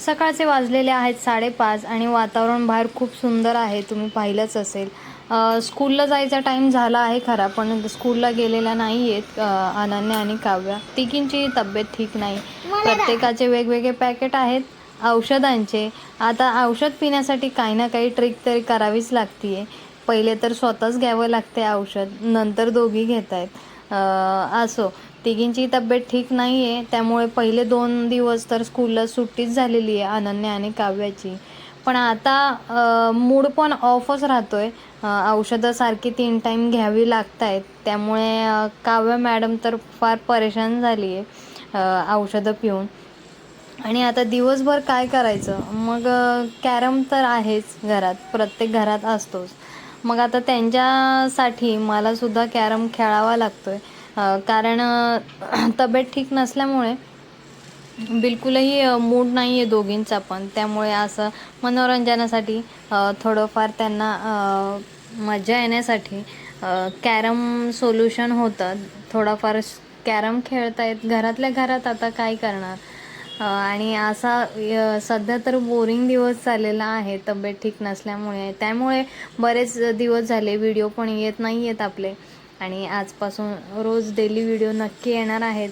सकाळचे वाजलेले आहेत 5:30 आणि वातावरण बाहेर खूप सुंदर आहे, तुम्ही पाहिलंच असेल. स्कूलला जायचा टाईम झाला आहे खरा, पण स्कूलला गेलेल्या नाही आहेत अनन्या आणि काव्या. तिघींची तब्येत ठीक नाही. प्रत्येकाचे वेगवेगळे पॅकेट आहेत औषधांचे. आता औषध पिण्यासाठी काही ना काही ट्रिक तरी करावीच लागते आहे. पहिले तर स्वतःच घ्यावं लागते औषध, नंतर दोघी घेत आहेत. असो, तिघींची तब्येत ठीक नाही आहे, त्यामुळे पहिले 2 दिवस तर स्कूलला सुट्टीच झालेली आहे अनन्या आणि काव्याची. पण आता मूड पण ऑफच राहतो आहे. औषधं सारखी 3 टाईम घ्यावी लागत आहेत, त्यामुळे काव्या मॅडम तर फार परेशान झाली आहे औषधं पिऊन. आणि आता दिवसभर काय करायचं, मग कॅरम तर आहेच घरात, प्रत्येक घरात असतोच. मग आता त्यांच्यासाठी मलासुद्धा कॅरम खेळावा लागतो आहे, कारण तब्येत ठीक नसल्यामुळे बिलकुलही मूड नाही आहे दोघींचा पण. त्यामुळे असं मनोरंजनासाठी थोडंफार त्यांना मजा येण्यासाठी कॅरम सोल्युशन होतं. थोडाफार कॅरम खेळतायत घरातल्या घरात, आता काय करणार. आणि असा सध्या तर बोरिंग दिवस चाललेला आहे तब्येत ठीक नसल्यामुळे. त्यामुळे बरेच दिवस झाले व्हिडिओ पण येत नाही आहेत आपले, आणि आजपासून रोज डेली व्हिडिओ नक्की येणार आहेत.